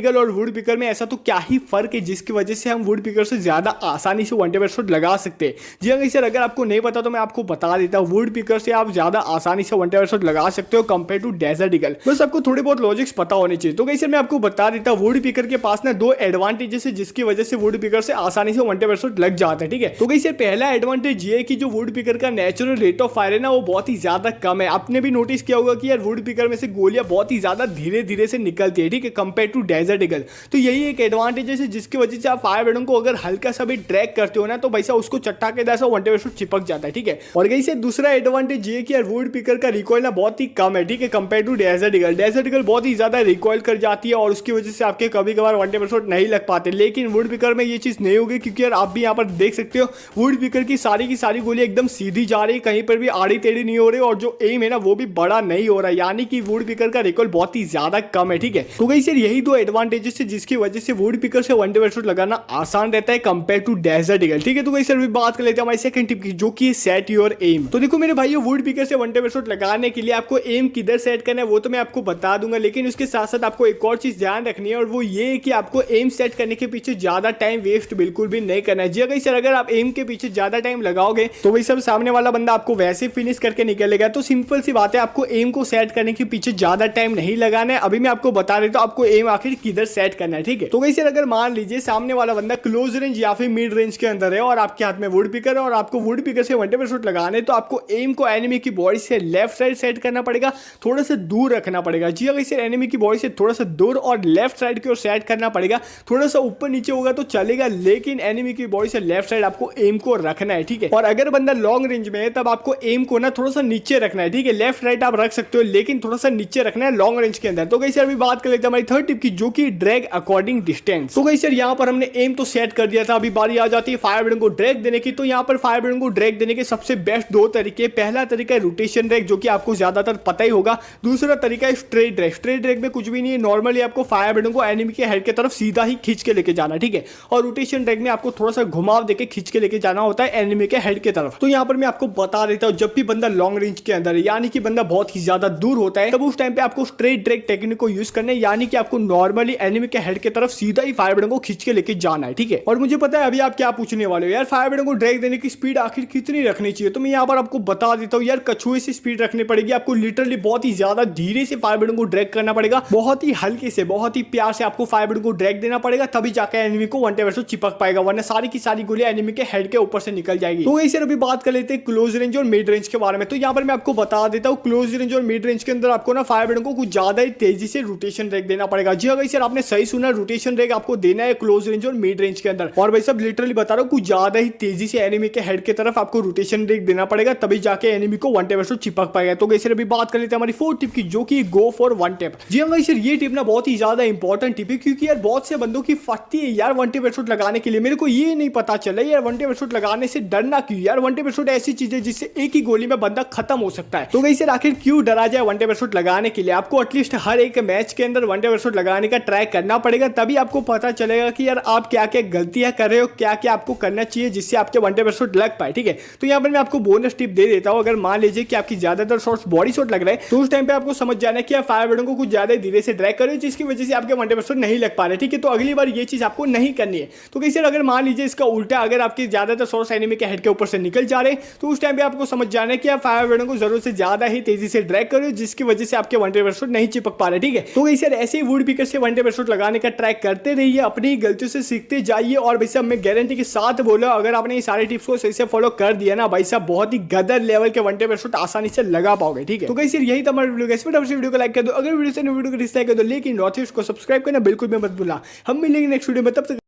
Eagle और would picker में ऐसा तो क्या ही फर्क है जिसकी वजह से हम वुड पिकर से ज्यादा आसानी से वन टैप हेडशॉट लगा सकते हैं। जी हाँ सर, अगर आपको नहीं पता तो मैं आपको बता देता हूँ, वुड पिकर से आप ज्यादा आसानी से वन टैप हेडशॉट लगा सकते हो कंपेयर टू डेजर्ट ईगल। बस आपको थोड़े बहुत लॉजिक्स पता होने चाहिए। तो सर मैं आपको बता देता हूँ, वुड पिकर के पास ना दो एडवांटेजेस है जिसकी वजह से वुड पिकर से आसानी से वन टैप हेडशॉट लग जाता है। ठीक है, तो सर पहला एडवांटेज ये है कि जो वुड पिकर का नेचुरल रेट ऑफ फायर है ना वो बहुत ही ज्यादा कम है। आपने भी नोटिस किया होगा कि यार वुड पिकर में से गोलियां बहुत ही ज्यादा धीरे धीरे से निकलती है, ठीक है, कंपेयर टू डेजर्ट ईगल। तो यही एक एडवांटेज है जिसकी वजह से आप फायर ब्रेडों को अगर हल्का सा भी ट्रैक करते हो ना तो भाई साहब उसको चट्टा के जैसा वन टैप हेडशॉट चिपक जाता है। ठीक है, और से दूसरा एडवांटेज ये कि यार वुड पिकर का रिकॉइल ना बहुत ही कम है, ठीक है, compare to desert eagle. Desert eagle बहुत ही ज्यादा रिकॉइल कर जाती है और उसकी वजह से आपके कभी कभार वन टैप हेडशॉट नहीं लग पाते, लेकिन वुड पिकर में ये चीज नहीं होगी क्योंकि यार आप भी यहाँ पर देख सकते हो वुड पिकर की सारी गोलियां एकदम सीधी जा रही है, कहीं पर भी आड़ी टेढ़ी नहीं हो रही और जो एम है ना वो भी बड़ा नहीं हो रहा है, यानी कि वुड पिकर का रिकॉइल बहुत ही ज्यादा कम है। ठीक है, तो गाइस यार यही दो एडवांटेजेस है जिसकी वजह से वुड पिकर से वन टैप हेडशॉट लगाना आसान रहता है कंपेयर टू डेजर्ट ईगल। ठीक है, तो गाइस यार बात कर लेते हैं हमारी सेकंड टिप की जो कि सेट योर एम। तो देखो मेरे भाइयों, वुड पिकर से वन टैप हेडशॉट लगाने के लिए आपको एम किधर सेट करना है वो तो मैं आपको बता दूंगा, लेकिन उसके साथ साथ आपको एक और चीज ध्यान रखनी है और वो ये है कि आपको एम सेट करने के पीछे ज्यादा टाइम वेस्ट बिल्कुल भी नहीं करना है। जी गाइस यार, अगर आप एम के पीछे ज्यादा टाइम लगाओगे तो वही सब सामने वाला बंदा आपको वैसे फिनिश करके निकलेगा। तो सिंपल सी बात है, आपको एम को सेट करने के पीछे ज्यादा टाइम नहीं लगाना है। अभी मैं आपको बता देता हूं आपको एम आखिर किधर सेट करना है। ठीक है, तो गाइस यार अगर मान लीजिए सामने वाला बंदा क्लोज रेंज या फिर मिड रेंज के अंदर है और आपके हाथ में वुड पिकर है और आपको वुड पिकर से वन टैप हेडशॉट लगाने तो आपको एम को एनिमी की बॉडी से लेफ्ट साइड सेट करना पड़ेगा, थोड़ा सा दूर रखना पड़ेगा। जी गाइस यार, एनिमी की बॉडी से थोड़ा सा दूर और लेफ्ट साइड की ओर सेट करना पड़ेगा। थोड़ा सा ऊपर नीचे होगा तो चलेगा, लेकिन एनिमी की बॉडी से लेफ्ट साइड आपको एम को रखना है। ठीक है, और अगर बंदा लॉन्ग रेंज में है तब आपको एम को ना थोड़ा सा नीचे रखना है। ठीक है, लेफ्ट राइट आप रख सकते हो लेकिन थोड़ा सा नीचे रखना है लॉन्ग रेंज के अंदर। तो गाइस यार अभी बात कर लेते हैं हमारी थर्ड टिप की जो कि ड्रैग अकॉर्डिंग डिस्टेंस। तो गाइस यार यहाँ पर हमने एम तो सेट कर दिया था, अभी बारी आ जाती है फायर ब्रेडों को ड्रैग देने की। तो यहाँ पर फायर ब्रेडों को ड्रैग देने के सबसे बेस्ट दो तरीके, पहला तरीका है रोटेशन ड्रैग जो कि आपको ज्यादातर पता ही होगा, दूसरा तरीका है स्ट्रेट ड्रैग। स्ट्रेट ड्रैग में कुछ भी नहीं है, नॉर्मली आपको फायर ब्रेडों को एनिमी के हेड की तरफ सीधा ही खींच के लेके जाना। ठीक है, और रोटेशन ड्रैग में आपको थोड़ा सा घुमाव देके खींच के लेके जाना होता है एनिमी के हेड की तरफ। तो यहाँ पर मैं आपको बता देता हूँ, जब भी बंदा लॉन्ग रेंज के अंदर है यानी कि बंदा बहुत ही ज्यादा दूर होता है तब उस टाइम पे आपको स्ट्रेट ड्रैग टेक्निक को यूज करना है, यानी कि आपको नॉर्मली एनिमी के हेड की तरफ सीधा ही फायर ब्रेडों को खींच के लेके जाना है। ठीक है, और मुझे पता है अभी आप क्या पूछने वाले हो, यार फायर ब्रेडों को ड्रैग देने की स्पीड आखिर कितनी रखनी चाहिए। तो मैं यहाँ पर आपको बता देता हूँ, यार कछुए से स्पीड रखनी पड़ेगी। आपको लिटरली बहुत ही ज्यादा धीरे से फायर ब्रेडों को ड्रैग करना पड़ेगा, बहुत ही हल्के से बहुत ही प्यार से आपको फायर ब्रेडों को ड्रैग देना पड़ेगा, तभी जाकर एनिमी को वन टैप हेडशॉट चिपक पाएगा, वरना सारी की सारी गोलियां एनिमी के हेड के ऊपर से निकल जाएगी। तो इसे अभी बात कर लेते हैं क्लोज रेंज और मिड रेंज के बारे में। तो यहाँ पर मैं आपको बता देता हूँ, क्लोज रेंज और मिड रेंज के अंदर आपको ना फायर ब्रेडों को कुछ ज्यादा ही तेजी से रोटेशन ड्रैग देना पड़ेगा। जी हाँ सर, आपने सही सुना, रोटेशन ड्रैग आपको देना है क्लोज रेंज और मिड रेंज के अंदर। और भाई सब लिटरली बता रहा हूँ, कुछ ज्यादा ही तेजी से एनिमी के हेड की तरफ आपको रोटेशन ड्रैग देना पड़ेगा, तभी जाके एनिमी को वन टैप हेडशॉट चिपक पाएगा। तो गाइस अभी बात कर लेते हैं हमारी फोर्थ टिप की जो कि गो फॉर वन टैप। जी हाँ गाइस, ये टिप ना बहुत ही ज्यादा इंपॉर्टेंट टिप है क्योंकि यार बहुत से बंदों की फटती है यार वन टैप हेडशॉट लगाने के लिए। मेरे को ये नहीं पता चला यार वन टैप हेडशॉट लगाने से डरना क्यों। यार वन टैप हेडशॉट ऐसी चीज है जिससे एक ही गोली में बंदा खत्म हो सकता है। तो गाइस यार आखिर क्यों डरा जाए वन टैप हेडशॉट लगाने के लिए। आपको एटलीस्ट हर एक मैच के अंदर वन टैप हेडशॉट लगाने का ट्राई करना पड़ेगा, तभी आपको पता चलेगा कि यार आप क्या क्या गलतियां कर रहे हो, क्या क्या आपको करना चाहिए जिससे आपके वन टैप हेडशॉट लग पाए। ठीक है, तो यहाँ पर मैं आपको बोनस टिप दे देता हूँ। अगर मान लीजिए कि आपकी ज्यादातर शॉट्स बॉडी शॉट लग रहा है तो उस टाइम पे आपको समझ जाना है कि आप फायर ब्रेडों को कुछ ज्यादा धीरे से ड्रैग कर रहे हो जिसकी वजह से आपके वन टैप हेडशॉट नहीं लग पा रहे। ठीक है, तो अगली बार ये चीज आपको नहीं करनी है। तो कैसे अगर मान लीजिए इसका उल्टा, अगर आपके ज्यादातर शॉट्स एनिमी के हेड के ऊपर से निकल जा रहे तो उस टाइम पे आपको समझ जाना है कि आप फायर ब्रेडों को जरूरत से ज्यादा ही तेजी से ड्रैग कर रहे हो जिसकी वजह से आपके वन टैप हेडशॉट नहीं चिपक पा रहे। ठीक है, तो कैसे ऐसे ही वुड पिकर से वन टैप हेडशॉट लगाने का ट्राई करते रहिए, अपनी गलतियों से सीखते जाइए। और भाई साहब मैं गारंटी के साथ बोला, अगर आपने ये सारे टिप्स को सही से फॉलो कर दिया ना भाई साहब, बहुत ही गदर लेवल के वन टैप हेडशॉट आसानी से लगा पाओगे। ठीक है, तो गाइस यही था हमारा वीडियो। गाइस वीडियो को लाइक कर दो, अगर वीडियो से वीडियो को डिसलाइक कर दो, लेकिन नॉर्थ ईस्ट को सब्सक्राइब करना बिल्कुल भी मत भूलना। हम मिलेंगे नेक्स्ट वीडियो में, तब तक